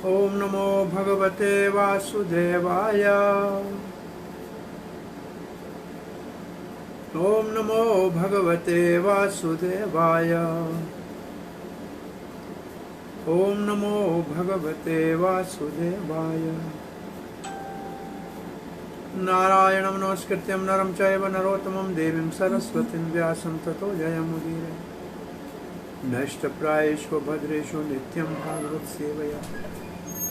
ओम नमो भगवते वासुदेवाय। ओम नमो भगवते वासुदेवाय। ओम नमो भगवते वासुदेवाय। नारायणं नमस्कृत्यं नरं चैव नरोत्तमं देवीं सरस्वतीं व्यासं ततो जयमुदीरये। नष्टप्रायेषु भद्रेषु नित्यं भागवत सेवया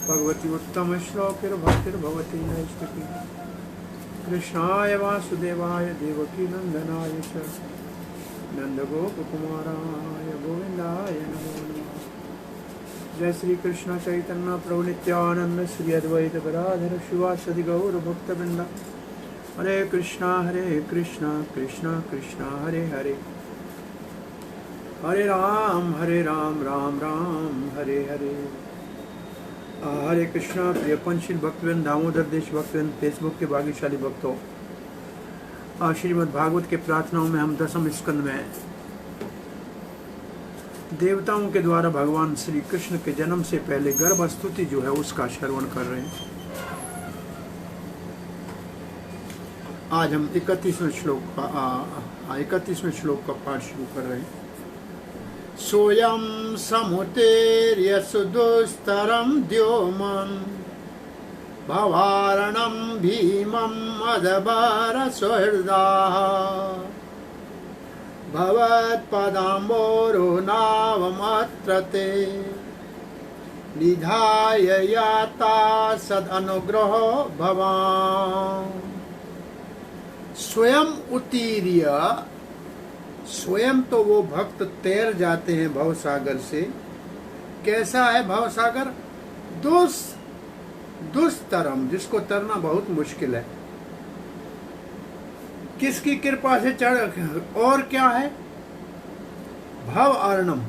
भगवती उत्तमश्लोकिर्भक्तिर्भवती नैष्टिकी। कृष्णाय वासुदेवाय देवकी नंदनाय च नंदगोपकुमाराय गोविंदाय नमो नमः। जय श्री कृष्ण चैतन्य प्रभु नित्यानंद श्री अद्वैत गदाधर शिवासदि गौर भक्तवृंद। हरे कृष्णा कृष्णा कृष्णा हरे हरे, हरे राम राम राम हरे हरे। हरे कृष्णा प्रिय पंचशील भक्तवृंद, दामोदर देश भक्तवृंद, फेसबुक के भाग्यशाली भक्तों, श्रीमद् भागवत के प्रार्थनाओं में हम 10वें स्कंद में देवताओं के द्वारा भगवान श्री कृष्ण के जन्म से पहले गर्भ स्तुति जो है उसका श्रवण कर रहे हैं। आज हम 31वें श्लोक का पाठ शुरू कर रहे हैं। सोयम समुतेर्य सुदुस्तरम द्योमन भवारणम भीमम अदबर सुहृदाः भवत्पदाम्बोरो नावमत्रते निधाय याता सदनुग्रहो भवान्। स्वयं उतीर्य, स्वयं तो वो भक्त तैर जाते हैं भवसागर से। कैसा है भवसागर? दुस्तरम, जिसको तरना बहुत मुश्किल है। किसकी कृपा से चढ़, और क्या है? भव अर्णम,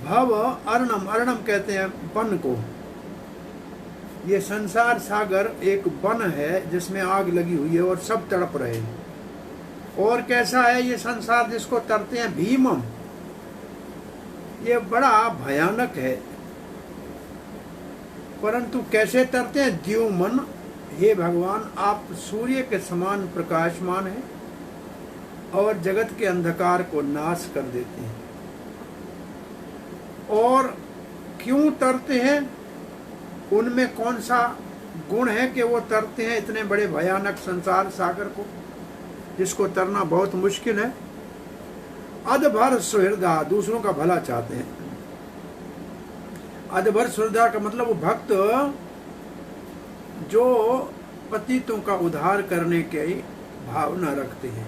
भव अर्णम, अर्णम कहते हैं वन को। ये संसार सागर एक वन है जिसमें आग लगी हुई है और सब तड़प रहे हैं। और कैसा है ये संसार जिसको तरते हैं? भीमम, ये बड़ा भयानक है। परंतु कैसे तरते हैं? द्युमन, हे भगवान आप सूर्य के समान प्रकाशमान हैं और जगत के अंधकार को नाश कर देते हैं। और क्यों तरते हैं? उनमें कौन सा गुण है कि वो तरते हैं इतने बड़े भयानक संसार सागर को, जिसको तरना बहुत मुश्किल है। अदभर सुहृदा, दूसरों का भला चाहते हैं। अदभर सुहृदा का मतलब वो भक्त जो पतितों का उद्धार करने की भावना रखते हैं।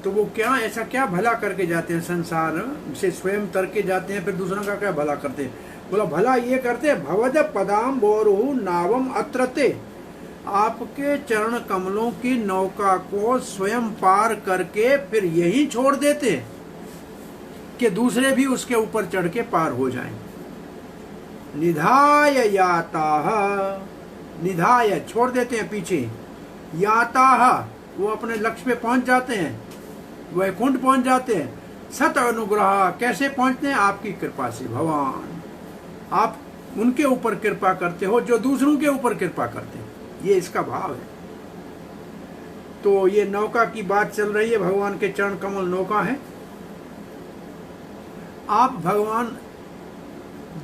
तो वो क्या, ऐसा क्या भला करके जाते हैं? संसार से स्वयं तर के जाते हैं, फिर दूसरों का क्या भला करते हैं? बोला भला ये करते हैं, भवद पदाम बोरु नावम अत्रते, आपके चरण कमलों की नौका को स्वयं पार करके फिर यही छोड़ देते हैं कि दूसरे भी उसके ऊपर चढ़ के पार हो जाएं। निधाय याताः, निधाय छोड़ देते हैं पीछे, याताः वो अपने लक्ष्य पे पहुंच जाते हैं, वैकुंठ पहुंच जाते हैं। सत अनुग्रह, कैसे पहुंचते हैं? आपकी कृपा से। भगवान आप उनके ऊपर कृपा करते हो जो दूसरों के ऊपर कृपा करते हैं, ये इसका भाव है। तो ये नौका की बात चल रही है, भगवान के चरण कमल नौका है। आप भगवान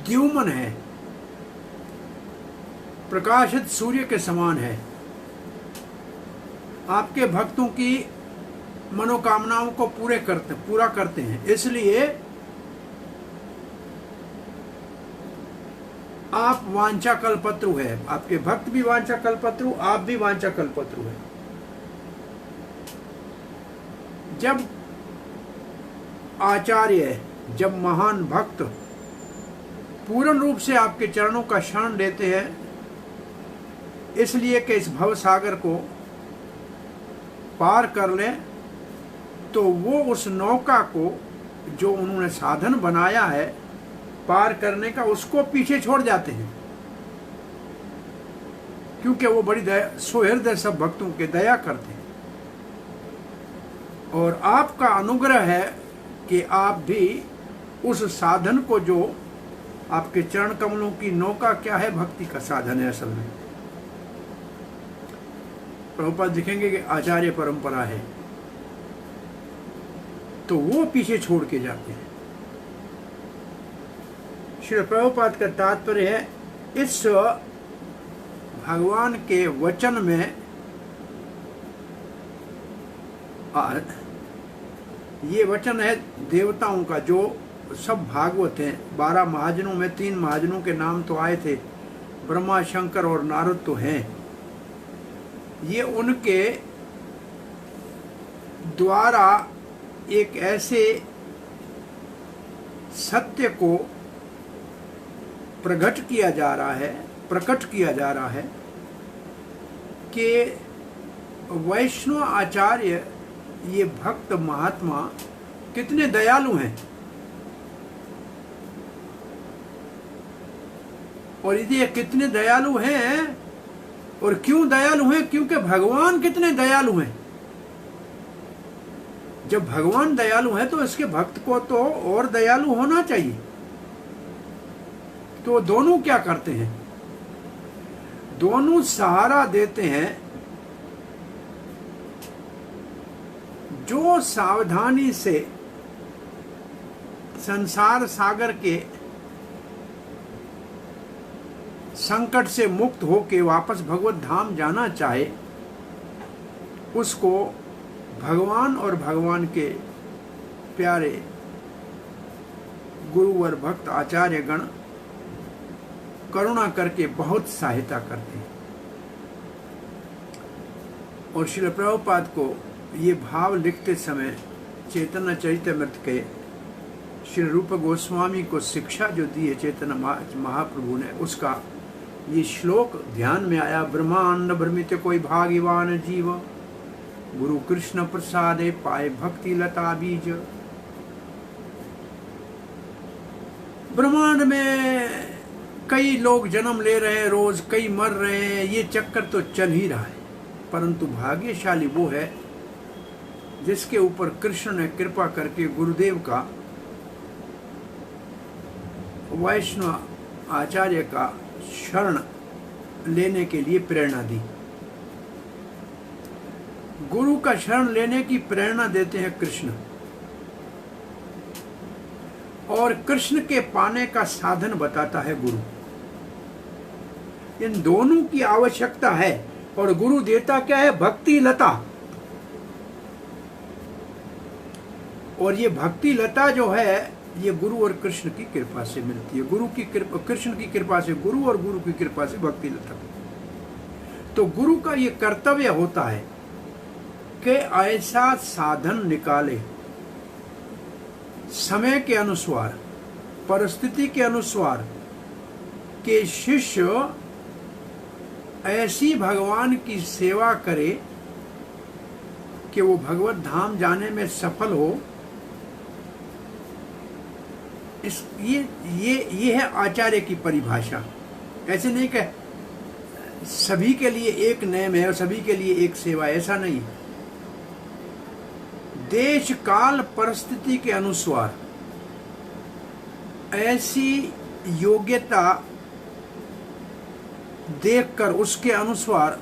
द्युमन है, प्रकाशित सूर्य के समान है। आपके भक्तों की मनोकामनाओं को पूरा करते हैं। इसलिए आप वांछा कल्पत्रु है। आपके भक्त भी वांछा कल्पत्रु, आप भी वांछा कल्पत्रु है। जब आचार्य, जब महान भक्त पूर्ण रूप से आपके चरणों का शरण लेते हैं, इसलिए कि इस भव सागर को पार कर लें, तो वो उस नौका को जो उन्होंने साधन बनाया है पार करने का, उसको पीछे छोड़ जाते हैं। क्योंकि वो बड़ी दया, सुहृदय सब भक्तों के दया करते हैं। और आपका अनुग्रह है कि आप भी उस साधन को जो आपके चरण कमलों की नौका क्या है, भक्ति का साधन है असल में। प्रभुपाद दिखेंगे कि आचार्य परंपरा है, तो वो पीछे छोड़ के जाते हैं। श्री प्रभुपाद का तात्पर्य है इस भगवान के वचन में ये वचन है देवताओं का, जो सब भागवत हैं। 12 महाजनों में 3 महाजनों के नाम तो आए थे, ब्रह्मा, शंकर और नारद तो हैं। ये उनके द्वारा एक ऐसे सत्य को प्रकट किया जा रहा है कि वैष्णव आचार्य, ये भक्त महात्मा कितने दयालु हैं। और ये कितने दयालु हैं, और क्यों दयालु हैं? क्योंकि भगवान कितने दयालु हैं। जब भगवान दयालु है तो इसके भक्त को तो और दयालु होना चाहिए। तो दोनों क्या करते हैं? दोनों सहारा देते हैं। जो सावधानी से संसार सागर के संकट से मुक्त होके वापस भगवत धाम जाना चाहे, उसको भगवान और भगवान के प्यारे गुरुवर भक्त आचार्य गण करुणा करके बहुत सहायता करते हैं। और श्रील प्रभुपाद को ये भाव लिखते समय चैतन्य चरितमृत के श्री रूप गोस्वामी को शिक्षा जो दी है चैतन्य महाप्रभु ने, उसका ये श्लोक ध्यान में आया। ब्रह्मांड भ्रमित कोई भाग्यवान जीव, गुरु कृष्ण प्रसादे पाए भक्ति लता बीज। ब्रह्मांड में कई लोग जन्म ले रहे हैं, रोज कई मर रहे हैं, ये चक्कर तो चल ही रहा है। परंतु भाग्यशाली वो है जिसके ऊपर कृष्ण ने कृपा करके गुरुदेव का, वैष्णव आचार्य का शरण लेने के लिए प्रेरणा दी। गुरु का शरण लेने की प्रेरणा देते हैं कृष्ण, और कृष्ण के पाने का साधन बताता है गुरु। इन दोनों की आवश्यकता है। और गुरु देता क्या है? भक्ति लता। और ये भक्ति लता जो है, ये गुरु और कृष्ण की कृपा से मिलती है। गुरु की कृपा, कृष्ण की कृपा से गुरु, और गुरु की कृपा से भक्ति लता। तो गुरु का ये कर्तव्य होता है कि ऐसा साधन निकाले, समय के अनुसार, परिस्थिति के अनुसार, कि शिष्य ऐसी भगवान की सेवा करे कि वो भगवत धाम जाने में सफल हो। ये है आचार्य की परिभाषा। ऐसे नहीं कि सभी के लिए एक नियम है और सभी के लिए एक सेवा, ऐसा नहीं। देश काल परिस्थिति के अनुसार ऐसी योग्यता देखकर उसके अनुसार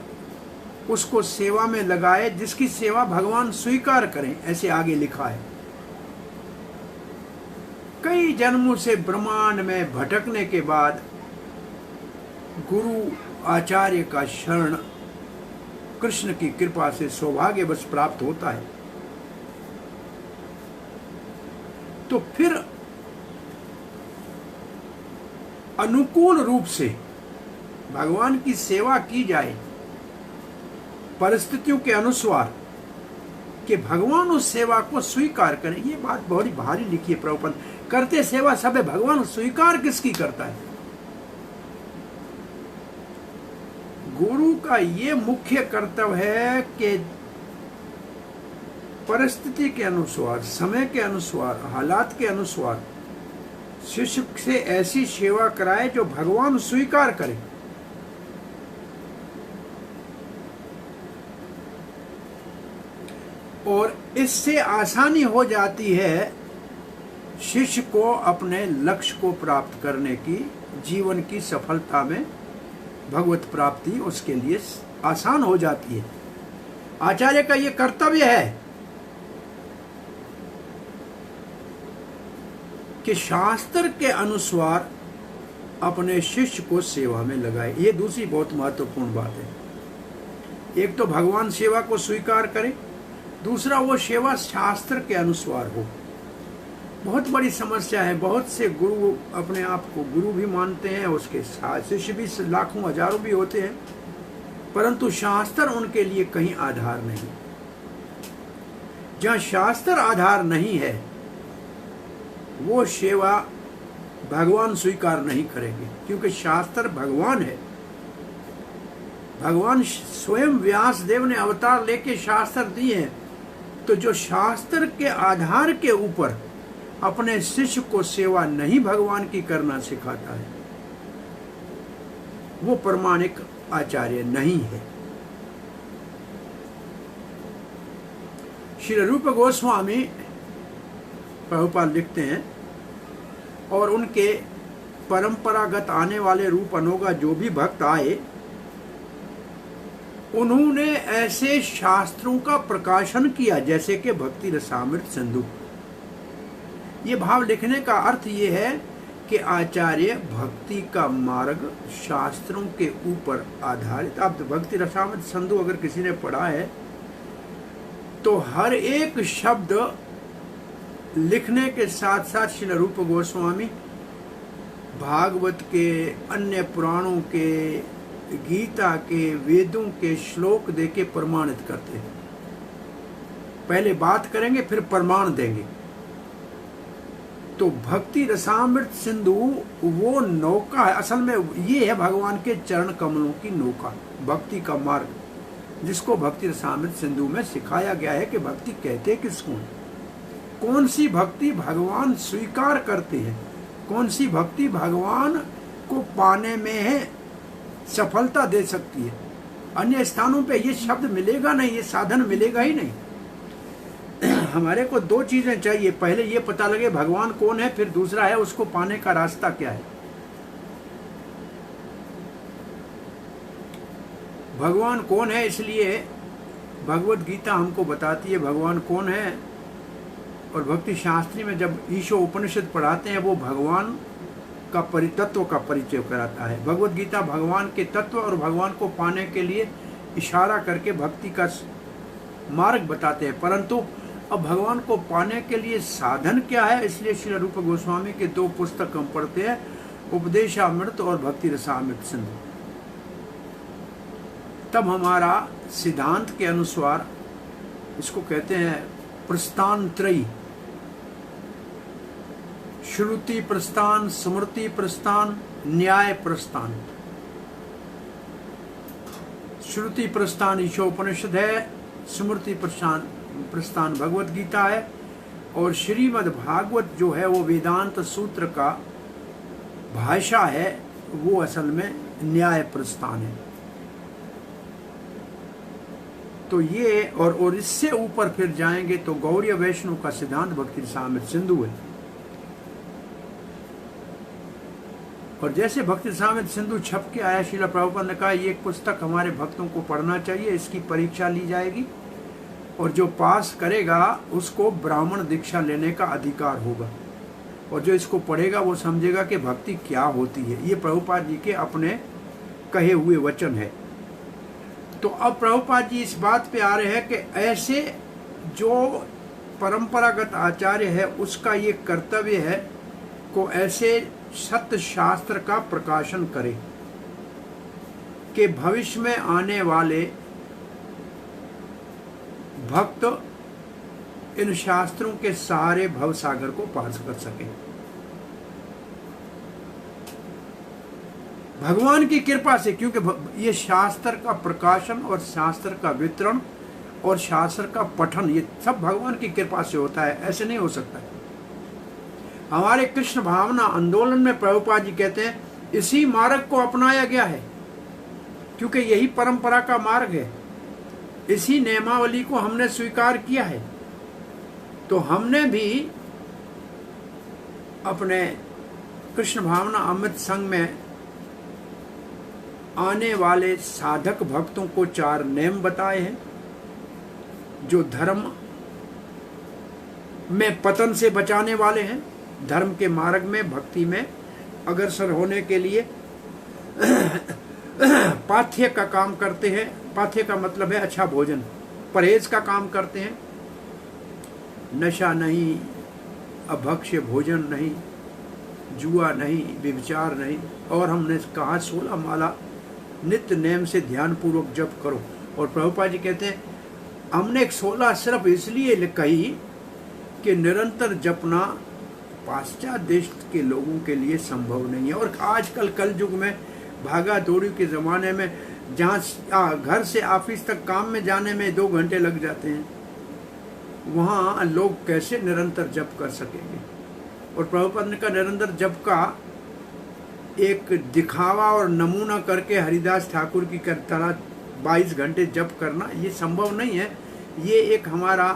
उसको सेवा में लगाए जिसकी सेवा भगवान स्वीकार करें, ऐसे आगे लिखा है। कई जन्मों से ब्रह्मांड में भटकने के बाद गुरु आचार्य का शरण कृष्ण की कृपा से सौभाग्यवश प्राप्त होता है। तो फिर अनुकूल रूप से भगवान की सेवा की जाए परिस्थितियों के अनुसार, कि भगवान उस सेवा को स्वीकार करें। ये बात बहुत ही भारी लिखी है प्रभुपाद। करते सेवा सब है, भगवान स्वीकार किसकी करता है? गुरु का ये मुख्य कर्तव्य है कि परिस्थिति के अनुसार, समय के अनुसार, हालात के अनुसार शिष्य से ऐसी सेवा कराए जो भगवान स्वीकार करे। और इससे आसानी हो जाती है शिष्य को अपने लक्ष्य को प्राप्त करने की, जीवन की सफलता में भगवत प्राप्ति उसके लिए आसान हो जाती है। आचार्य का ये कर्तव्य है कि शास्त्र के अनुसार अपने शिष्य को सेवा में लगाए। ये दूसरी बहुत महत्वपूर्ण बात है। एक तो भगवान सेवा को स्वीकार करे, दूसरा वो सेवा शास्त्र के अनुसार हो। बहुत बड़ी समस्या है। बहुत से गुरु अपने आप को गुरु भी मानते हैं, उसके शिष्य भी लाखों हजारों भी होते हैं, परंतु शास्त्र उनके लिए कहीं आधार नहीं। जहाँ शास्त्र आधार नहीं है वो सेवा भगवान स्वीकार नहीं करेंगे, क्योंकि शास्त्र भगवान है। भगवान स्वयं व्यास देव ने अवतार लेके शास्त्र दिए हैं। तो जो शास्त्र के आधार के ऊपर अपने शिष्य को सेवा नहीं भगवान की करना सिखाता है, वो प्रमाणिक आचार्य नहीं है। श्री रूप गोस्वामी प्रभुपाद लिखते हैं, और उनके परंपरागत आने वाले रूप अनोगा जो भी भक्त आए, उन्होंने ऐसे शास्त्रों का प्रकाशन किया जैसे कि भक्ति रसामृत सिंधु। ये भाव लिखने का अर्थ ये है कि आचार्य भक्ति का मार्ग शास्त्रों के ऊपर आधारित। अब भक्ति रसामृत सिंधु अगर किसी ने पढ़ा है तो हर एक शब्द लिखने के साथ साथ श्री रूप गोस्वामी भागवत के, अन्य पुराणों के, गीता के, वेदों के श्लोक देके प्रमाणित करते हैं। पहले बात करेंगे फिर प्रमाण देंगे। तो भक्ति रसामृत सिंधु वो नौका है। असल में ये है भगवान के चरण कमलों की नौका, भक्ति का मार्ग, जिसको भक्ति रसामृत सिंधु में सिखाया गया है कि भक्ति कहते किसको है, कौन सी भक्ति भगवान स्वीकार करते हैं, कौन सी भक्ति भगवान को पाने में सफलता दे सकती है। अन्य स्थानों पे ये शब्द मिलेगा नहीं, ये साधन मिलेगा ही नहीं। हमारे को दो चीजें चाहिए, पहले ये पता लगे भगवान कौन है, फिर दूसरा है उसको पाने का रास्ता क्या है। भगवान कौन है, इसलिए भगवत गीता हमको बताती है भगवान कौन है। और भक्ति शास्त्री में जब ईशो उपनिषद पढ़ाते हैं वो भगवान का तत्व का परिचय कराता है। भगवत गीता भगवान के तत्व और भगवान को पाने के लिए इशारा करके भक्ति का मार्ग बताते हैं। परंतु अब भगवान को पाने के लिए साधन क्या है, इसलिए श्री रूप गोस्वामी के दो पुस्तक हम पढ़ते हैं, उपदेशामृत और भक्ति रसामृत सिंधु। तब हमारा सिद्धांत के अनुसार इसको कहते हैं प्रस्थान त्रयी, श्रुति प्रस्थान, स्मृति प्रस्थान, न्याय प्रस्थान। श्रुति प्रस्थान ईशोपनिषद है, स्मृति प्रस्थान भगवत गीता है, और श्रीमद् भागवत जो है वो वेदांत सूत्र का भाषा है, वो असल में न्याय प्रस्थान है। तो ये और इससे ऊपर फिर जाएंगे तो गौड़ीय वैष्णव का सिद्धांत भक्ति रसामृत सिंधु है। और जैसे भक्ति रसामृत सिंधु छप के आया, श्रील प्रभुपाद ने कहा ये एक पुस्तक हमारे भक्तों को पढ़ना चाहिए, इसकी परीक्षा ली जाएगी और जो पास करेगा उसको ब्राह्मण दीक्षा लेने का अधिकार होगा, और जो इसको पढ़ेगा वो समझेगा कि भक्ति क्या होती है। ये प्रभुपाद जी के अपने कहे हुए वचन है। तो अब प्रभुपाद जी इस बात पे आ रहे हैं कि ऐसे जो परंपरागत आचार्य है उसका ये कर्तव्य है को ऐसे सत्य शास्त्र का प्रकाशन करे कि भविष्य में आने वाले भक्त इन शास्त्रों के सहारे भवसागर को पार कर सके। भगवान की कृपा से, क्योंकि ये शास्त्र का प्रकाशन और शास्त्र का वितरण और शास्त्र का पठन ये सब भगवान की कृपा से होता है, ऐसे नहीं हो सकता है। हमारे कृष्ण भावना आंदोलन में प्रभुपाद जी कहते हैं इसी मार्ग को अपनाया गया है, क्योंकि यही परंपरा का मार्ग है, इसी नियमावली को हमने स्वीकार किया है। तो हमने भी अपने कृष्ण भावना अमृत संघ में आने वाले साधक भक्तों को 4 नेम बताए हैं जो धर्म में पतन से बचाने वाले हैं, धर्म के मार्ग में भक्ति में अग्रसर होने के लिए पाथ्य का काम करते हैं। पाथ्य का मतलब है अच्छा भोजन, परहेज का काम करते हैं, नशा नहीं, अभक्ष्य भोजन नहीं, जुआ नहीं, व्यभिचार नहीं। और हमने कहा 16 माला नित्य नेम से ध्यान पूर्वक जप करो। और प्रभुपाद जी कहते हैं हमने 16 सिर्फ इसलिए कही कि निरंतर जपना पाश्चात्य देश के लोगों के लिए संभव नहीं है। और आजकल कल युग में भागा दौड़ी के ज़माने में जहाँ घर से ऑफिस तक काम में जाने में 2 घंटे लग जाते हैं, वहाँ लोग कैसे निरंतर जप कर सकेंगे। और प्रभुपाद ने कहा निरंतर जप का एक दिखावा और नमूना करके हरिदास ठाकुर की तरह 22 घंटे जप करना ये संभव नहीं है। ये एक हमारा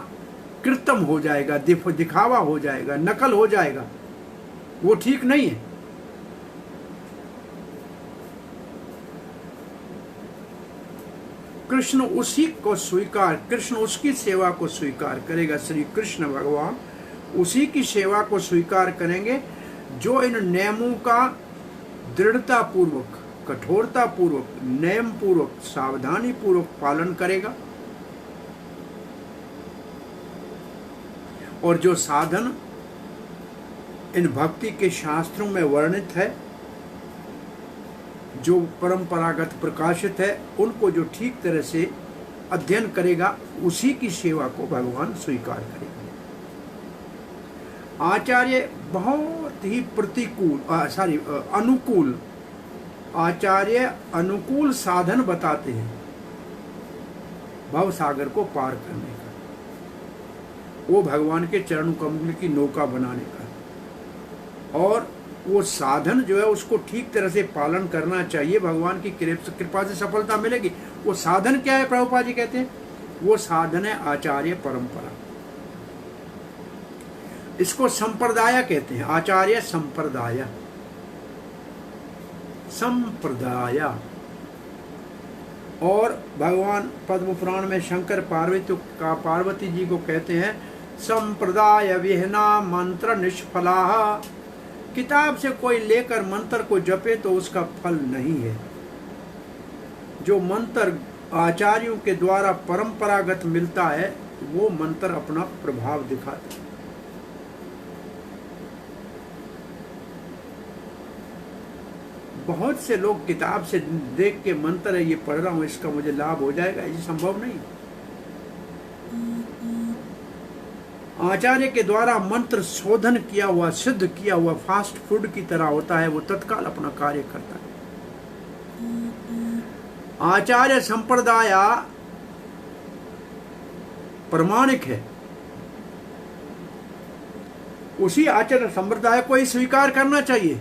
कृत्रिम हो जाएगा, दिखावा हो जाएगा, नकल हो जाएगा, वो ठीक नहीं है। कृष्ण उसी को स्वीकार, कृष्ण उसकी सेवा को स्वीकार करेगा। श्री कृष्ण भगवान उसी की सेवा को स्वीकार करेंगे जो इन नियमों का दृढ़ता पूर्वक, कठोरता पूर्वक, नियम पूर्वक, सावधानी पूर्वक पालन करेगा। और जो साधन इन भक्ति के शास्त्रों में वर्णित है, जो परंपरागत प्रकाशित है, उनको जो ठीक तरह से अध्ययन करेगा उसी की सेवा को भगवान स्वीकार करेगा। आचार्य बहुत ही अनुकूल, आचार्य अनुकूल साधन बताते हैं भव सागर को पार करने का, वो भगवान के चरण कमल की नौका बनाने का। और वो साधन जो है उसको ठीक तरह से पालन करना चाहिए, भगवान की कृपा से सफलता मिलेगी। वो साधन क्या है प्रभुपाद जी कहते हैं, वो साधन है आचार्य परंपरा। इसको संप्रदाय कहते हैं, आचार्य संप्रदाय। संप्रदाय। और भगवान पद्म पुराण में शंकर पार्वती जी को कहते हैं संप्रदाय विहना मंत्र निष्फला। किताब से कोई लेकर मंत्र को जपे तो उसका फल नहीं है। जो मंत्र आचार्यों के द्वारा परंपरागत मिलता है वो मंत्र अपना प्रभाव दिखाता है। बहुत से लोग किताब से देख के मंत्र है ये पढ़ रहा हूं, इसका मुझे लाभ हो जाएगा, ये संभव नहीं। आचार्य के द्वारा मंत्र शोधन किया हुआ, सिद्ध किया हुआ फास्ट फूड की तरह होता है, वो तत्काल अपना कार्य करता है। आचार्य संप्रदाय प्रमाणिक है, उसी आचार्य संप्रदाय को ही स्वीकार करना चाहिए,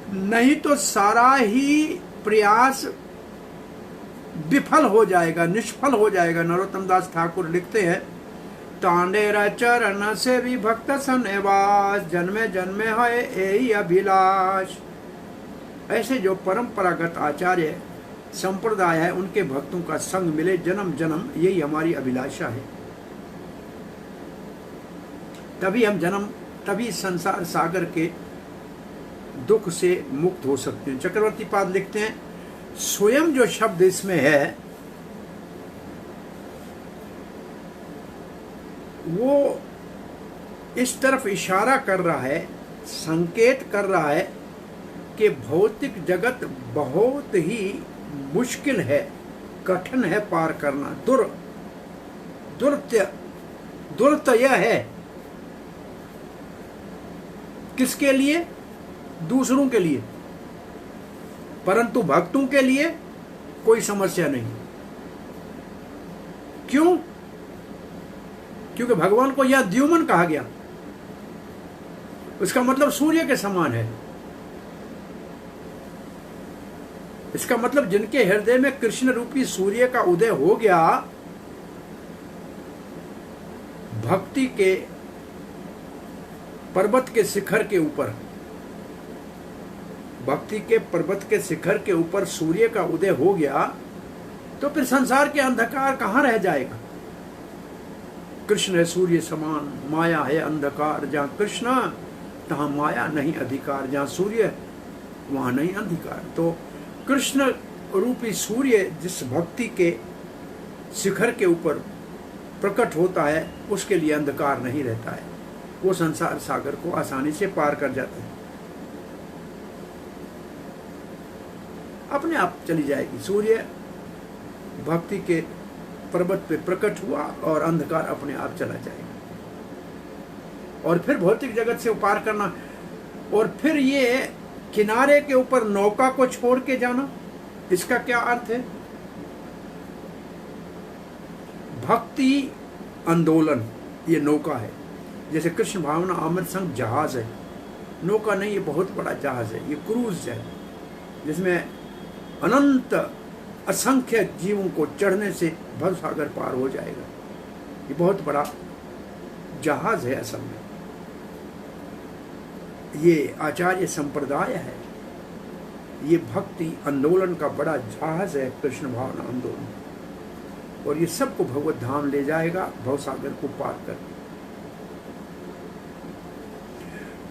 नहीं तो सारा ही प्रयास विफल हो जाएगा, निष्फल हो जाएगा। नरोत्तम दास ठाकुर लिखते हैं तांडेरा चरण से भी भक्त सन्निवास, जन्मे जन्मे है यही अभिलाष। ऐसे जो परंपरागत आचार्य संप्रदाय है उनके भक्तों का संग मिले जन्म जन्म, यही हमारी अभिलाषा है। तभी संसार सागर के दुख से मुक्त हो सकते हैं। चक्रवर्ती पाद लिखते हैं स्वयं जो शब्द इसमें है वो इस तरफ इशारा कर रहा है, संकेत कर रहा है कि भौतिक जगत बहुत ही मुश्किल है, कठिन है पार करना, दुर्तय है। किसके लिए? दूसरों के लिए, परंतु भक्तों के लिए कोई समस्या नहीं। क्यों? क्योंकि भगवान को यह द्युमन कहा गया, उसका मतलब सूर्य के समान है। इसका मतलब जिनके हृदय में कृष्ण रूपी सूर्य का उदय हो गया, भक्ति के पर्वत के शिखर के ऊपर, भक्ति के पर्वत के शिखर के ऊपर सूर्य का उदय हो गया तो फिर संसार के अंधकार कहाँ रह जाएगा। कृष्ण है सूर्य समान, माया है अंधकार, जहाँ कृष्ण तहाँ माया नहीं अधिकार, जहाँ सूर्य वहाँ नहीं अंधकार। तो कृष्ण रूपी सूर्य जिस भक्ति के शिखर के ऊपर प्रकट होता है उसके लिए अंधकार नहीं रहता है, वो संसार सागर को आसानी से पार कर जाता है, अपने आप चली जाएगी। सूर्य भक्ति के पर्वत पे प्रकट हुआ और अंधकार अपने आप चला जाएगा। और फिर भौतिक जगत से पार करना, और फिर ये किनारे के ऊपर नौका को छोड़ के जाना, इसका क्या अर्थ है? भक्ति आंदोलन ये नौका है। जैसे कृष्ण भावना अमृत संघ जहाज है, नौका नहीं, ये बहुत बड़ा जहाज है, ये क्रूज है जिसमें अनंत असंख्य जीवों को चढ़ने से भव सागर पार हो जाएगा। ये बहुत बड़ा जहाज है असल में। ये आचार्य संप्रदाय है, ये भक्ति आंदोलन का बड़ा जहाज है, कृष्ण भावना आंदोलन, और ये सबको भगवत धाम ले जाएगा भव सागर को पार कर।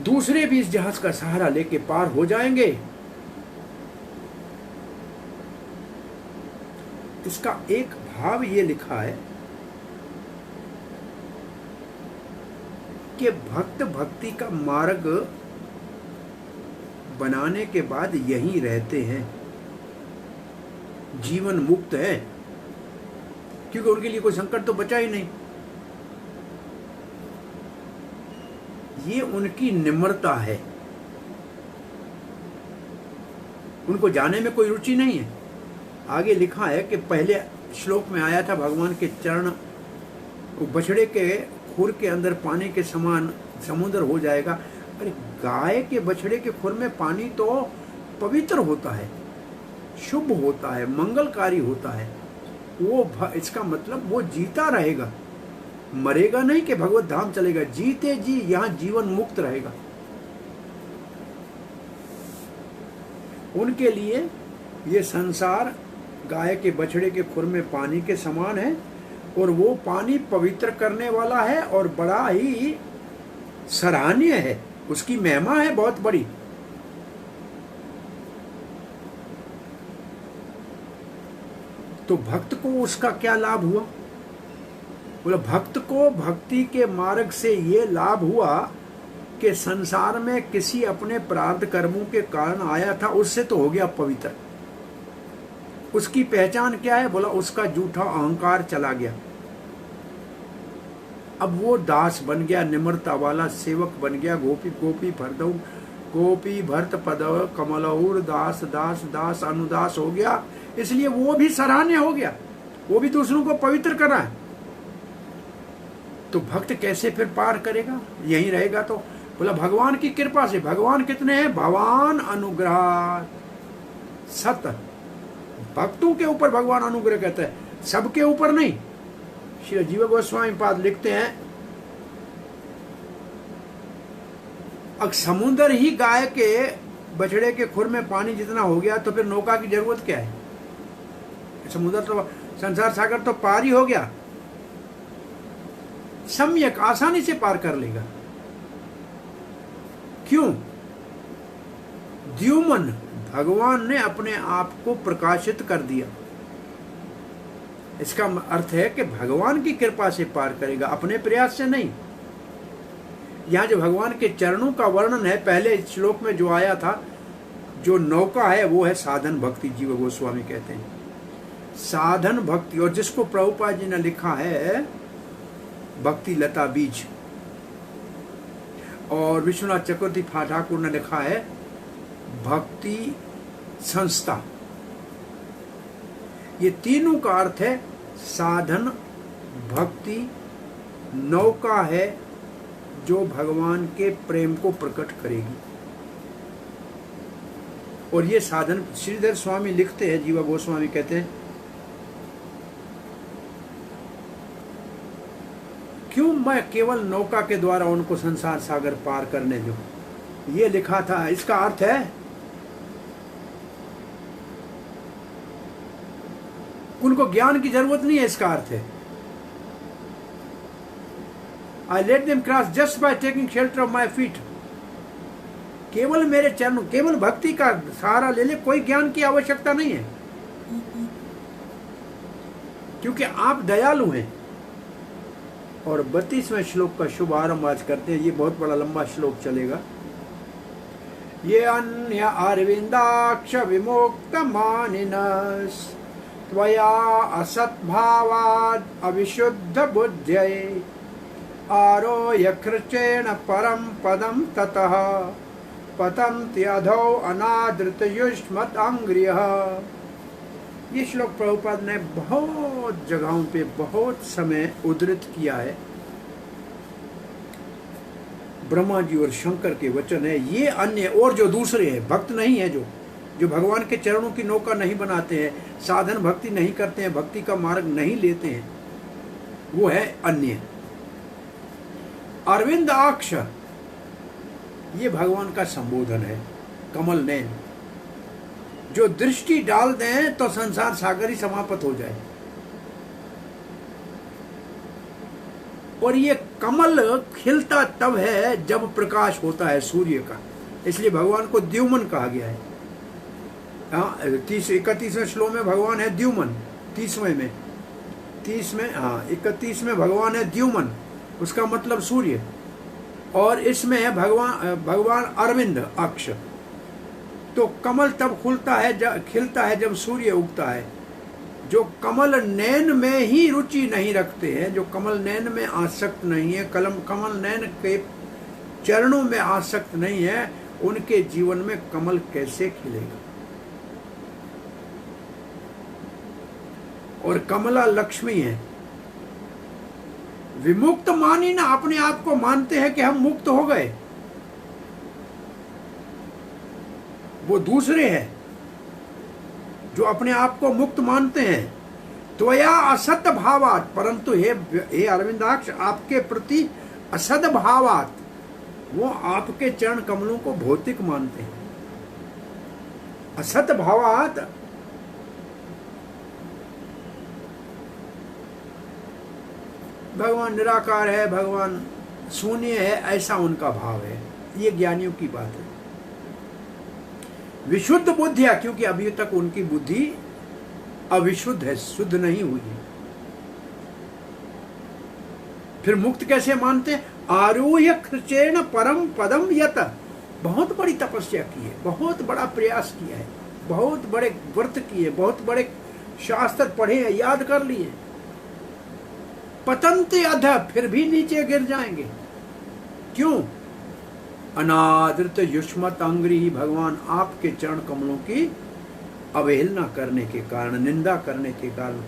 दूसरे भी इस जहाज का सहारा लेके पार हो जाएंगे। इसका एक भाव ये लिखा है कि भक्त भक्ति का मार्ग बनाने के बाद यहीं रहते हैं, जीवन मुक्त है, क्योंकि उनके लिए कोई संकट तो बचा ही नहीं। ये उनकी निम्रता है, उनको जाने में कोई रुचि नहीं है। आगे लिखा है कि पहले श्लोक में आया था भगवान के चरण, बछड़े के खुर के अंदर पानी के समान समुद्र हो जाएगा। अरे गाय के बछड़े के खुर में पानी तो पवित्र होता है, शुभ होता है, मंगलकारी होता है। वो इसका मतलब वो जीता रहेगा, मरेगा नहीं कि भगवत धाम चलेगा, जीते जी यहाँ जीवन मुक्त रहेगा। उनके लिए ये संसार गाय के बछड़े के खुर में पानी के समान है, और वो पानी पवित्र करने वाला है और बड़ा ही सराहनीय है, उसकी महिमा है बहुत बड़ी। तो भक्त को उसका क्या लाभ हुआ? बोला भक्त को भक्ति के मार्ग से ये लाभ हुआ कि संसार में किसी अपने प्रारब्ध कर्मों के कारण आया था, उससे तो हो गया पवित्र। उसकी पहचान क्या है? बोला उसका झूठा अहंकार चला गया, अब वो दास बन गया, निम्रता वाला सेवक बन गया। गोपी गोपी भरदौ गोपी भरत पदव कमलौर दास दास दास अनुदास हो गया, इसलिए वो भी सराहनीय हो गया, वो भी दूसरों को पवित्र कर रहा है। तो भक्त कैसे फिर पार करेगा? यहीं रहेगा तो बोला भगवान की कृपा से। भगवान कितने हैं? भगवान अनुग्रह सत, भक्तों के ऊपर भगवान अनुग्रह कहता है, सबके ऊपर नहीं। श्री जीव गोस्वामी पाद लिखते हैं, अब समुद्र ही गाय के बछड़े के खुर में पानी जितना हो गया तो फिर नौका की जरूरत क्या है? समुद्र तो, संसार सागर तो पार ही हो गया, सम्यक आसानी से पार कर लेगा। क्यों? द्युमन भगवान ने अपने आप को प्रकाशित कर दिया। इसका अर्थ है कि भगवान की कृपा से पार करेगा, अपने प्रयास से नहीं। यहां जो भगवान के चरणों का वर्णन है, पहले श्लोक में जो आया था, जो नौका है वो है साधन भक्ति। जीव गोस्वामी कहते हैं साधन भक्ति, और जिसको प्रभुपाद जी ने लिखा है भक्ति लता बीज, और विश्वनाथ चक्रवर्ती ठाकुर ने लिखा है भक्ति संस्था। ये तीनों का अर्थ है साधन भक्ति, नौका है जो भगवान के प्रेम को प्रकट करेगी। और ये साधन श्रीधर स्वामी लिखते हैं, जीवा गोस्वामी कहते हैं, क्यों मैं केवल नौका के द्वारा उनको संसार सागर पार करने दूं, ये लिखा था। इसका अर्थ है उनको ज्ञान की जरूरत नहीं है, इसका अर्थ है I let them cross just by taking shelter of my feet. केवल मेरे चरणों, केवल भक्ति का सहारा ले ले, कोई ज्ञान की आवश्यकता नहीं है, क्योंकि आप दयालु हैं। और 32वें श्लोक का शुभारंभ आज करते हैं। ये बहुत बड़ा लंबा श्लोक चलेगा। ये अन्य अरविंदाक्ष विमुक्त मानिनस त्वया असद्भावाद अविशुद्ध बुद्ध्यै आरोह्य कृचेण परम पदम ततः पतन्ति अधो अनादृत युष्मत् अंग्रियः। ये श्लोक प्रभुपाद ने बहुत जगहों पे बहुत समय उद्धृत किया है। ब्रह्मा जी और शंकर के वचन है। ये अन्य और जो दूसरे हैं, भक्त नहीं है, जो भगवान के चरणों की नौका नहीं बनाते हैं, साधन भक्ति नहीं करते हैं, भक्ति का मार्ग नहीं लेते हैं, वो है अन्य। अरविंद अक्ष ये भगवान का संबोधन है। कमल नयन, जो दृष्टि डाल दें तो संसार सागर ही समाप्त हो जाए। और ये कमल खिलता तब है जब प्रकाश होता है सूर्य का, इसलिए भगवान को द्युमन कहा गया है। 31वें श्लोक में भगवान है द्युमन, 30वें में 31 में भगवान है द्युमन, उसका मतलब सूर्य। और इसमें है भगवान अरविंद अक्ष। तो कमल तब खिलता है जब सूर्य उगता है। जो कमल नयन में ही रुचि नहीं रखते हैं, जो कमल नयन में आसक्त नहीं है, कमल नयन के चरणों में आसक्त नहीं है, उनके जीवन में कमल कैसे खिलेगा। और कमला लक्ष्मी है। विमुक्त मानी ना, अपने आप को मानते हैं कि हम मुक्त हो गए, वो दूसरे हैं जो अपने आप को मुक्त मानते हैं। त्वया असत भावात, परंतु हे अरविंदाक्ष, आपके प्रति असद भावात, वो आपके चरण कमलों को भौतिक मानते हैं। असत भावात भगवान निराकार है, भगवान शून्य है, ऐसा उनका भाव है। ये ज्ञानियों की बात है। विशुद्ध बुद्धिया, क्योंकि अभी तक उनकी बुद्धि अविशुद्ध है, शुद्ध नहीं हुई है। फिर मुक्त कैसे मानते? आरूह्य कृचेण परम पदम यत, बहुत बड़ी तपस्या की है, बहुत बड़ा प्रयास किया है, बहुत बड़े व्रत किए, बहुत बड़े शास्त्र पढ़े हैं, याद कर लिए। पतन्ते अध, फिर भी नीचे गिर जाएंगे। क्यों? अनादृत युष्मत अंग्री, भगवान आपके चरण कमलों की अवहेलना करने के कारण, निंदा करने के कारण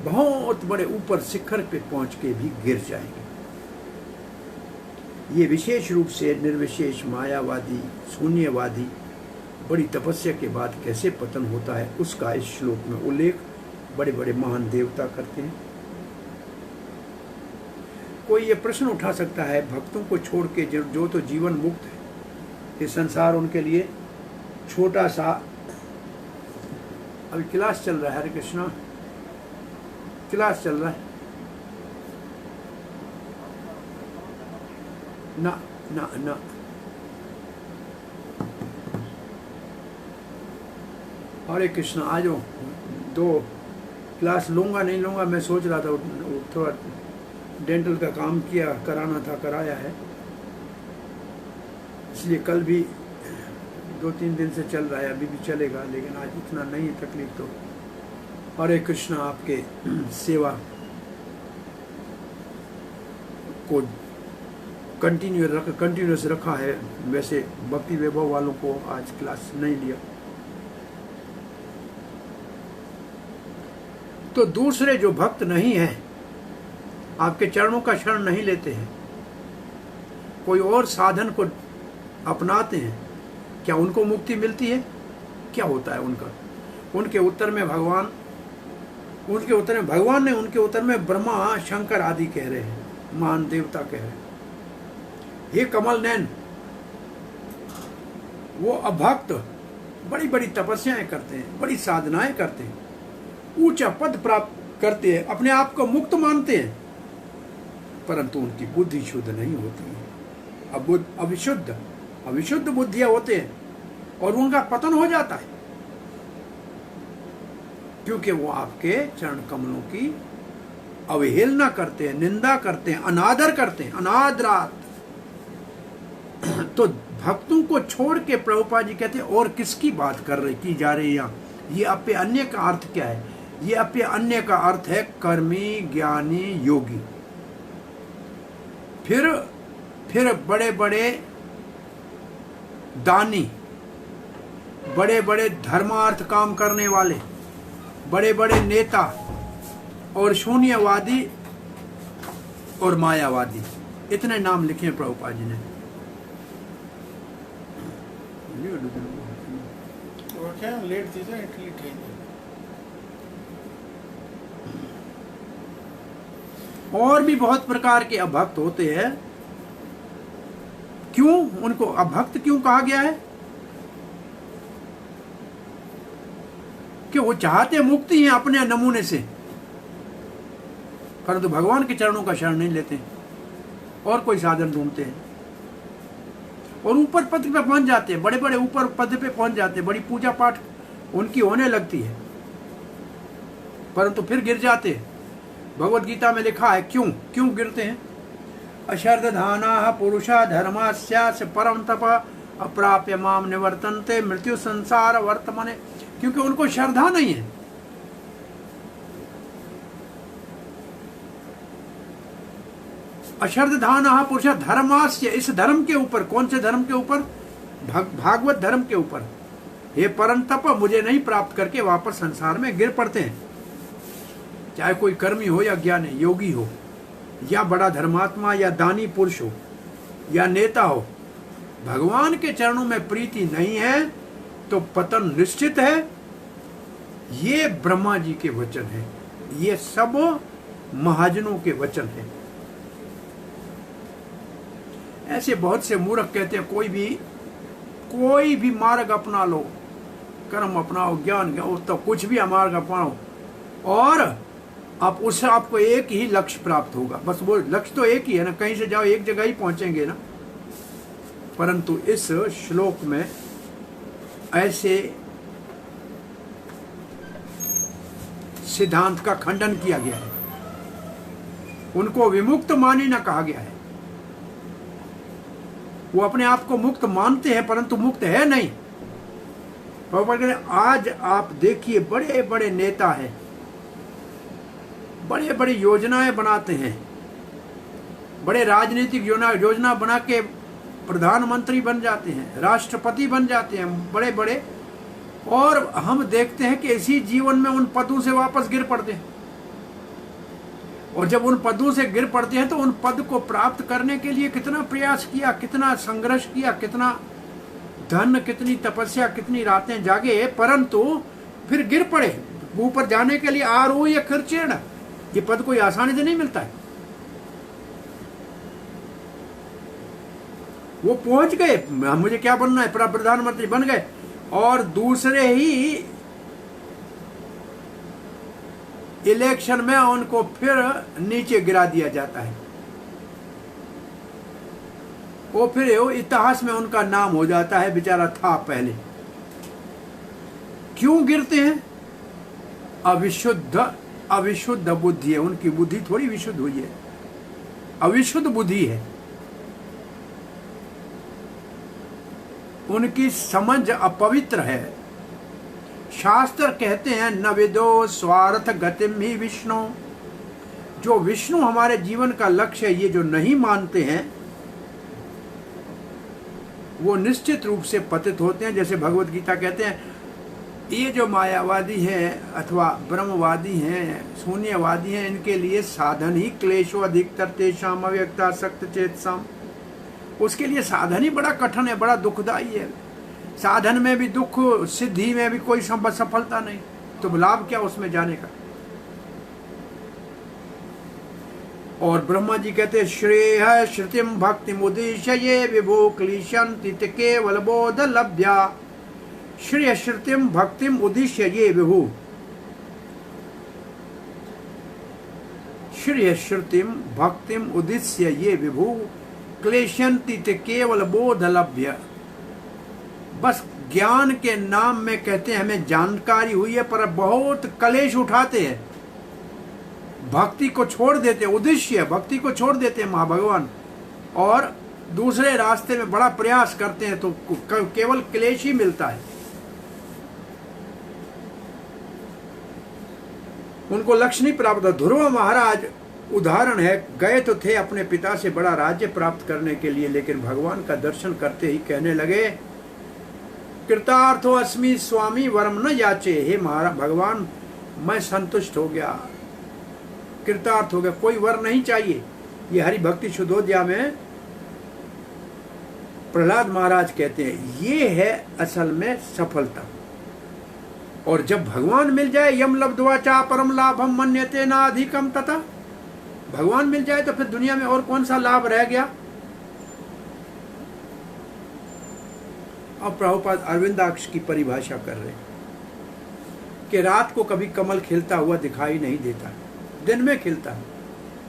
बहुत बड़े ऊपर शिखर पे पहुंच के भी गिर जाएंगे। ये विशेष रूप से निर्विशेष मायावादी शून्यवादी बड़ी तपस्या के बाद कैसे पतन होता है, उसका इस श्लोक में उल्लेख बड़े बड़े महान देवता करते हैं। कोई ये प्रश्न उठा सकता है, भक्तों को छोड़ के जो तो जीवन मुक्त है, ये संसार उनके लिए छोटा सा। अभी क्लास चल रहा है, हरे कृष्णा क्लास चल रहा है ना ना ना। हरे कृष्णा आ जाओ, 2 क्लास लूंगा नहीं लूंगा, मैं सोच रहा था थोड़ा डेंटल का काम कराना था, कराया है, इसलिए कल भी 2-3 दिन से चल रहा है, अभी भी चलेगा, लेकिन आज इतना नहीं तकलीफ। तो हरे कृष्णा आपके सेवा को कंटिन्यूस रखा है। वैसे भक्ति वैभव वालों को आज क्लास नहीं लिया। तो दूसरे जो भक्त नहीं है, आपके चरणों का शरण नहीं लेते हैं, कोई और साधन को अपनाते हैं, क्या उनको मुक्ति मिलती है? क्या होता है उनका? उनके उत्तर में भगवान ने उनके उत्तर में ब्रह्मा शंकर आदि कह रहे हैं महान देवता कह रहे हैं, हे कमल नैन, वो अभक्त बड़ी बड़ी तपस्याएं करते हैं, बड़ी साधनाएं करते हैं, ऊंचा पद प्राप्त करते हैं, अपने आप को मुक्त मानते हैं, परंतु उनकी बुद्धि शुद्ध नहीं होती है। अविशुद्ध बुद्धियां होते हैं और उनका पतन हो जाता है, क्योंकि वो आपके चरण कमलों की अवहेलना करते हैं, निंदा करते हैं, अनादर करते हैं, अनादरात। तो भक्तों को छोड़ के प्रभुपाद जी कहते हैं और किसकी बात की जा रही है यहाँ? ये अपे अन्य का अर्थ क्या है? ये अपे अन्य का अर्थ है कर्मी, ज्ञानी, योगी। फिर बड़े बड़े दानी, बड़े बड़े धर्मार्थ काम करने वाले, बड़े बड़े नेता और शून्यवादी और मायावादी, इतने नाम लिखे हैं प्रभुपाद जी ने। लेट चीजें इटली ट्रेन और भी बहुत प्रकार के अभक्त होते हैं। क्यों उनको अभक्त क्यों कहा गया है? कि वो चाहते मुक्ति हैं अपने नमूने से, परंतु भगवान के चरणों का शरण नहीं लेते और कोई साधन ढूंढते हैं और ऊपर पद पे पहुंच जाते हैं, बड़े बड़े ऊपर पद पे पहुंच जाते हैं, बड़ी पूजा पाठ उनकी होने लगती है, परंतु फिर गिर जाते हैं। भगवत गीता में लिखा है क्यों गिरते हैं? अश्रद्धानाः पुरुषा धर्मास्यास्य परम तप अप्राप्य माम निवर्तन्ते मृत्यु संसार वर्तमाने, क्योंकि उनको श्रद्धा नहीं है। अश्रद्धानाः पुरुषा धर्मास्य, इस धर्म के ऊपर, कौन से धर्म के ऊपर? भागवत धर्म के ऊपर। हे परम तप, मुझे नहीं प्राप्त करके वापस संसार में गिर पड़ते हैं। चाहे कोई कर्मी हो या ज्ञानी, योगी हो या बड़ा धर्मात्मा या दानी पुरुष हो या नेता हो, भगवान के चरणों में प्रीति नहीं है तो पतन निश्चित है। ये ब्रह्मा जी के वचन है, ये सब महाजनों के वचन है। ऐसे बहुत से मूर्ख कहते हैं कोई भी मार्ग अपना लो, कर्म अपनाओ, ज्ञान तो कुछ भी मार्ग अपनाओ और आप उससे आपको एक ही लक्ष्य प्राप्त होगा। बस वो लक्ष्य तो एक ही है ना, कहीं से जाओ एक जगह ही पहुंचेंगे ना। परंतु इस श्लोक में ऐसे सिद्धांत का खंडन किया गया है, उनको विमुक्त मानी ना कहा गया है। वो अपने आप को मुक्त मानते हैं परंतु मुक्त है नहीं। आज आप देखिए बड़े बड़े नेता हैं, बड़े बड़ी योजनाएं बनाते हैं, बड़े राजनीतिक योजना बना के प्रधानमंत्री बन जाते हैं, राष्ट्रपति बन जाते हैं बड़े बड़े, और हम देखते हैं कि इसी जीवन में उन पदों से वापस गिर पड़ते हैं। और जब उन पदों से गिर पड़ते हैं तो उन पद को प्राप्त करने के लिए कितना प्रयास किया, कितना संघर्ष किया, कितना धन, कितनी तपस्या, कितनी रातें जागे, परंतु फिर गिर पड़े। ऊपर जाने के लिए आरोह या खर्चेण, ये पद कोई आसानी से नहीं मिलता है। वो पहुंच गए, मुझे क्या बनना है, प्रधानमंत्री बन गए, और दूसरे ही इलेक्शन में उनको फिर नीचे गिरा दिया जाता है। वो फिर इतिहास में उनका नाम हो जाता है, बेचारा था पहले। क्यों गिरते हैं? अविशुद्ध बुद्धि है, उनकी बुद्धि थोड़ी विशुद्ध हुई है, अविशुद्ध बुद्धि है। उनकी समझ अपवित्र है। शास्त्र कहते हैं न विदो स्वार्थ गतिम ही विष्णु, जो विष्णु हमारे जीवन का लक्ष्य है, ये जो नहीं मानते हैं वो निश्चित रूप से पतित होते हैं। जैसे भगवत गीता कहते हैं, ये जो मायावादी हैं अथवा ब्रह्मवादी हैं, शून्यवादी हैं, इनके लिए साधन ही क्लेशो अधिकतर तेषाम अव्यक्ता सक्त चेतसाम, उसके लिए साधन ही बड़ा कठिन है, बड़ा दुखदायी है। साधन में भी दुख, सिद्धि में भी कोई सफलता नहीं, तो लाभ क्या उसमें जाने का। और ब्रह्मा जी कहते हैं श्रेय श्रुतिम भक्ति मुदिश्य ये विभो क्लिशंति केवल बोध लभ्या। श्रेय श्रुतिम भक्तिम उद्दिश्य ये विभु, श्रेय श्रुतिम भक्तिम उद्दिश्य ये विभु क्लेशंति केवल बोध लभ्य। बस ज्ञान के नाम में कहते हैं हमें जानकारी हुई है, पर बहुत कलेश उठाते हैं, भक्ति को छोड़ देते हैं, उद्देश्य भक्ति को छोड़ देते हैं महाभगवान, और दूसरे रास्ते में बड़ा प्रयास करते हैं तो केवल क्लेश ही मिलता है, उनको लक्ष्य नहीं प्राप्त होता। ध्रुव महाराज उदाहरण है, गए तो थे अपने पिता से बड़ा राज्य प्राप्त करने के लिए, लेकिन भगवान का दर्शन करते ही कहने लगे कृतार्थो अस्मि स्वामी वरम न याचे। हे महाराज भगवान मैं संतुष्ट हो गया, कृतार्थ हो गया, कोई वर नहीं चाहिए। ये हरि भक्ति शुद्धोदया में प्रहलाद महाराज कहते हैं ये है असल में सफलता। और जब भगवान मिल जाए यम लब्ध्वा चा परम लाभम मन्यते ना अधिकम तथा, भगवान मिल जाए तो फिर दुनिया में और कौन सा लाभ रह गया। अब प्रभुपाद अरविंदाक्ष की परिभाषा कर रहे हैं कि रात को कभी कमल खिलता हुआ दिखाई नहीं देता, दिन में खिलता है,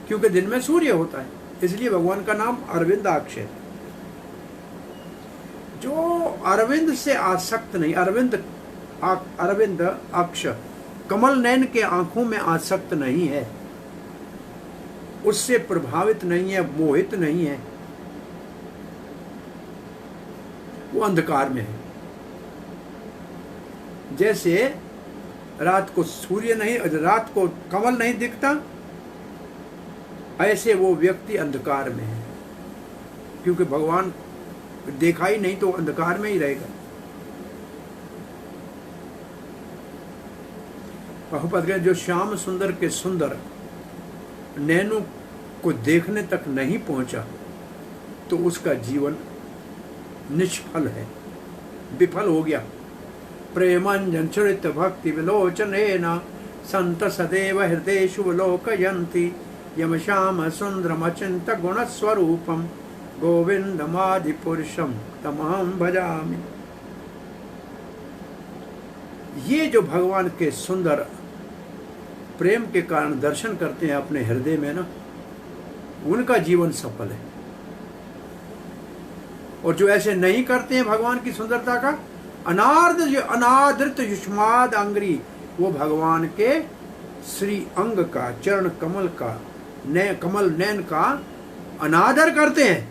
क्योंकि दिन में सूर्य होता है, इसलिए भगवान का नाम अरविंदाक्ष है। जो अरविंद से आसक्त नहीं, अरविंद अक्ष कमल नयन के आंखों में आसक्त नहीं है, उससे प्रभावित नहीं है, मोहित नहीं है, वो अंधकार में है। जैसे रात को सूर्य नहीं, रात को कमल नहीं दिखता, ऐसे वो व्यक्ति अंधकार में है, क्योंकि भगवान देखा ही नहीं तो अंधकार में ही रहेगा। प्रभुपाद कहते जो श्याम सुंदर के सुंदर नैनों को देखने तक नहीं पहुंचा तो उसका जीवन निष्फल है, विफल हो गया। प्रेमंजन चरित भक्ति विलोचनेन संत सदैव हृदयेषु विलोकयन्ति यम श्याम सुंदरम अचिंत गुण स्वरूपम गोविंदमादि पुरुषम तमहं भजामि। ये जो भगवान के सुंदर प्रेम के कारण दर्शन करते हैं अपने हृदय में ना, उनका जीवन सफल है। और जो ऐसे नहीं करते हैं भगवान की सुंदरता का अनादृत युष्माद अंग्री, वो भगवान के श्री अंग का, चरण कमल का, कमल नयन का अनादर करते हैं,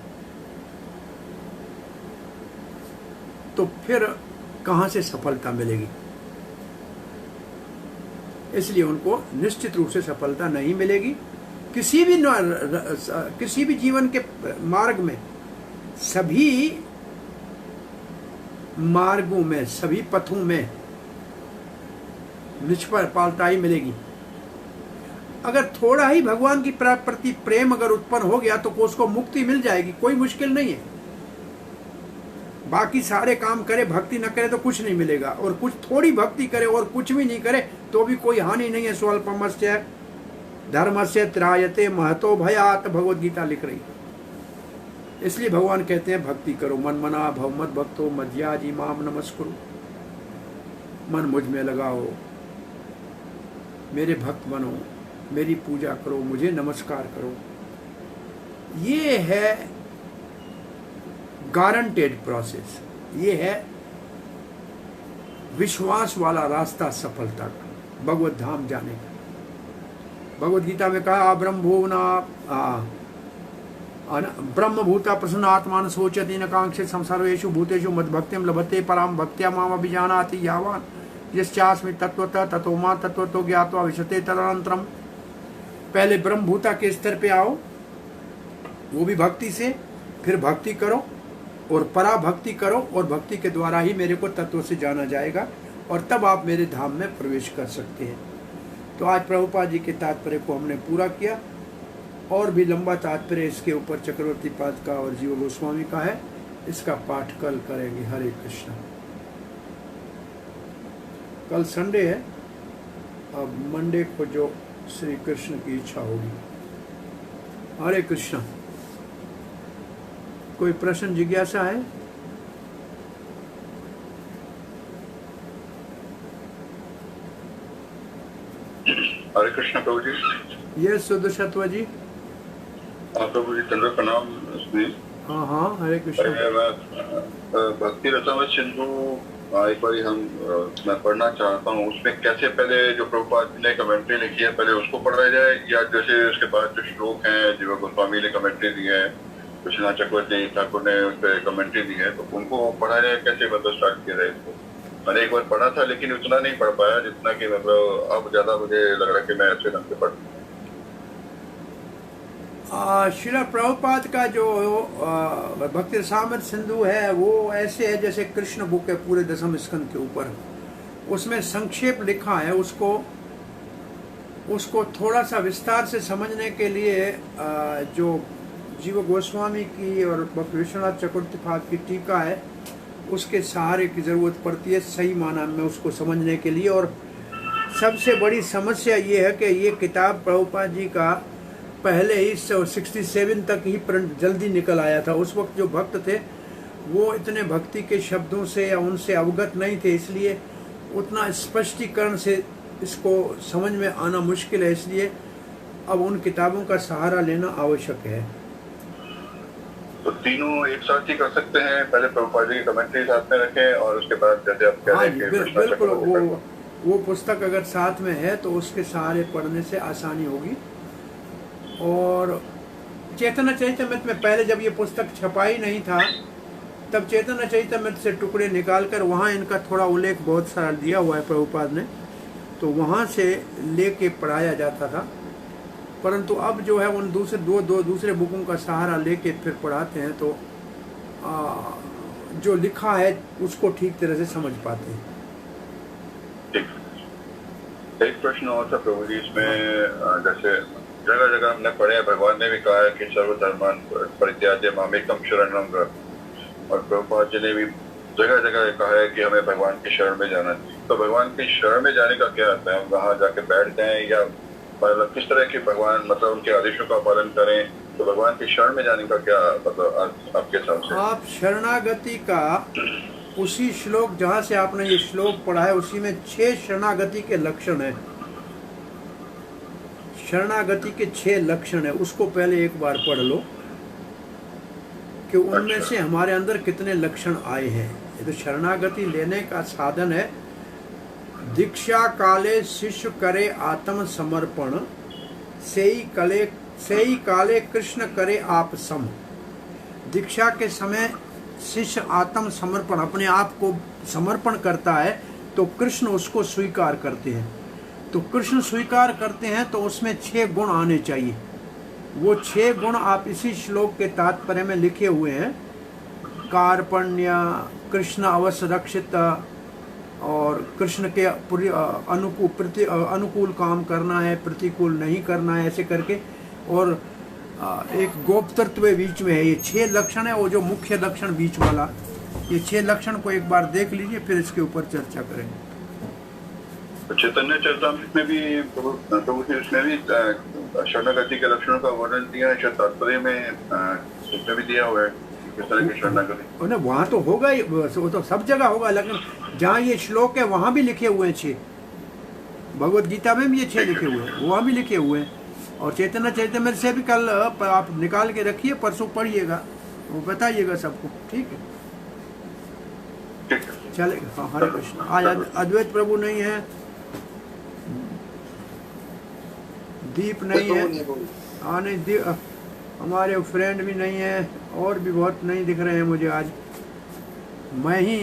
तो फिर कहां से सफलता मिलेगी। इसलिए उनको निश्चित रूप से सफलता नहीं मिलेगी। किसी भी जीवन के मार्ग में, सभी मार्गों में, सभी पथों में निष्फलता ही मिलेगी। अगर थोड़ा ही भगवान की प्रति प्रेम अगर उत्पन्न हो गया तो उसको मुक्ति मिल जाएगी, कोई मुश्किल नहीं है। बाकी सारे काम करे, भक्ति न करे तो कुछ नहीं मिलेगा, और कुछ थोड़ी भक्ति करे और कुछ भी नहीं करे तो भी कोई हानि नहीं है। स्वल्पमस्य धर्मस्य त्रायते महतो भयात, भगवत गीता लिख रही। इसलिए भगवान कहते हैं भक्ति करो, मन मना भव मत भक्तो मध्याजी माम नमस्कुरु। मन मुझ में लगाओ, मेरे भक्त बनो, मेरी पूजा करो, मुझे नमस्कार करो। ये है गारंटेड प्रोसेस, ये है विश्वास वाला रास्ता सफलता का, भगवत धाम जाने का। भगवत गीता में कहा ब्रह्म भूता प्रसन्न आत्मान सोचति न कांक्षित संसारेषु भूतेषु मद्भक्तिम लभते पराम भक्त्या माम अभिजानाति यावान यस्यास्मि तत्वतः ततो मां तत्वतो ज्ञात्वा विशते तदनंतरम। पहले ब्रह्म भूता के स्तर पे आओ, वो भी भक्ति से, फिर भक्ति करो और पराभक्ति करो, और भक्ति के द्वारा ही मेरे को तत्व से जाना जाएगा, और तब आप मेरे धाम में प्रवेश कर सकते हैं। तो आज प्रभुपाद जी के तात्पर्य को हमने पूरा किया, और भी लंबा तात्पर्य इसके ऊपर चक्रवर्ती पाद का और जीव गोस्वामी का है। इसका पाठ कल करेंगे। हरे कृष्ण। कल संडे है, अब मंडे को जो श्री कृष्ण की इच्छा होगी। हरे कृष्ण। कोई प्रश्न जिज्ञासा है? हरे कृष्ण प्रभु जी। ये शुद्ध सत्व जी। प्रभु जी चंद्र प्रणाम। इसमें हाँ हाँ, हरे कृष्ण। भक्ति रसामृत सिंधु एक बार मैं पढ़ना चाहता हूँ। उसमें कैसे पहले जो प्रभुपाद ने कमेंट्री लिखी है पहले उसको पढ़ा जाए, या जैसे उसके बाद जो श्लोक हैं जीवा गोस्वामी ने कमेंट्री दी है, कृष्णा चक्रवर्ती ठाकुर ने उस पर कमेंट्री दी है, तो उनको पढ़ा जाए कैसे, मतलब स्टार्ट किया जाए इसको? मैंने एक बार पढ़ा था लेकिन उतना नहीं पढ़ पाया जितना कि मतलब अब ज्यादा मुझे लग रहा है कि मैं अच्छे ढंग से पढ़। श्रील प्रभुपाद का जो भक्ति रसामृत सिंधु है वो ऐसे है जैसे कृष्ण बुक है पूरे दसम स्कंद के ऊपर। उसमें संक्षेप लिखा है, उसको थोड़ा सा विस्तार से समझने के लिए जो जीव गोस्वामी की और भक्ति विश्वनाथ चक्रवर्ती ठाकुर की टीका है उसके सहारे की जरूरत पड़ती है सही माना में उसको समझने के लिए। और सबसे बड़ी समस्या ये है कि ये किताब प्रभुपाद जी का पहले ही 67 तक ही प्रिंट जल्दी निकल आया था। उस वक्त जो भक्त थे वो इतने भक्ति के शब्दों से या उनसे अवगत नहीं थे, इसलिए उतना स्पष्टीकरण से इसको समझ में आना मुश्किल है। इसलिए अब उन किताबों का सहारा लेना आवश्यक है। तो तीनों एक साथ ही कर सकते हैं, पहले प्रभुपाद जी की कमेंट्री साथ में रखें और उसके बाद जैसे आप कह रहे हैं कि बिल्कुल वो पुस्तक अगर साथ में है तो उसके सहारे पढ़ने से आसानी होगी। और चैतन्य चरितमृत में पहले जब ये पुस्तक छपाई नहीं था तब चैतन्य चरितमृत से टुकड़े निकालकर वहाँ इनका थोड़ा उल्लेख बहुत सारा दिया हुआ है प्रभुपाद ने, तो वहाँ से लेके पढ़ाया जाता था। परंतु अब जो है उन दूसरे बुकों का सहारा लेके फिर पढ़ाते हैं तो जो लिखा है उसको ठीक तरह से समझ पाते हैं। एक प्रश्न और था प्रभु जी इसमें, जैसे जगह जगह हमने पढ़े हैं भगवान ने भी कहा है कि सर्वधर्मान् परित्याज्य मामेकं शरणं व्रज, और प्रभुपाद जी ने भी जगह जगह कहा है कि हमें भगवान की शरण में जाना चाहिए। तो भगवान की शरण में जाने का क्या आता है? हम वहाँ जाके बैठ जाएं या मतलब किस तरह के भगवान मतलब उनके आदेशों का पालन करें? तो भगवान की शरण में जाने का क्या मतलब आपके हिसाब से? आप शरणागति का उसी श्लोक जहाँ से आपने ये श्लोक पढ़ा है उसी में 6 शरणागति के लक्षण है। शरणागति के 6 लक्षण है, उसको पहले एक बार पढ़ लो कि उनमें से हमारे अंदर कितने लक्षण आए हैं। ये तो शरणागति लेने का साधन है। दीक्षा काले शिष्य करे आत्म समर्पण, सेई काले कृष्ण करे आप सम। दीक्षा के समय शिष्य आत्म समर्पण अपने आप को समर्पण करता है तो कृष्ण उसको स्वीकार करते हैं। तो कृष्ण स्वीकार करते हैं तो उसमें 6 गुण आने चाहिए। वो 6 गुण आप इसी श्लोक के तात्पर्य में लिखे हुए हैं। कार्पण्य, कृष्ण अवश्य रक्षित, और कृष्ण के अनुकूल काम करना है, प्रतिकूल नहीं करना है, ऐसे करके। और एक गोप्तत्व बीच में है। ये 6 लक्षण है, वो जो मुख्य लक्षण बीच वाला, ये 6 लक्षण को एक बार देख लीजिए फिर इसके ऊपर चर्चा करेंगे। चैतन्य चरितमृत में भी प्रभु जी उसमें भी शरणागति के लक्षणों का वर्णन दिया है, तात्पर्य में उसमें भी दिया हुआ है किस तरह की शरणागति। वहाँ तो होगा ही, वो तो सब जगह होगा, लेकिन जहाँ ये श्लोक है वहाँ भी लिखे हुए हैं 6। भगवत गीता में भी ये 6 लिखे हुए हैं, वहाँ भी लिखे हुए हैं। और चैतन्य चरितमृत से भी कल आप निकाल के रखिए, परसों पढ़िएगा, वो बताइएगा सबको। ठीक है, चलेगा। हाँ, हरे कृष्ण। आज अद्वैत प्रभु नहीं है, दीप नहीं है, नहीं हमारे फ्रेंड भी नहीं है, और भी बहुत नहीं दिख रहे हैं मुझे आज। मैं ही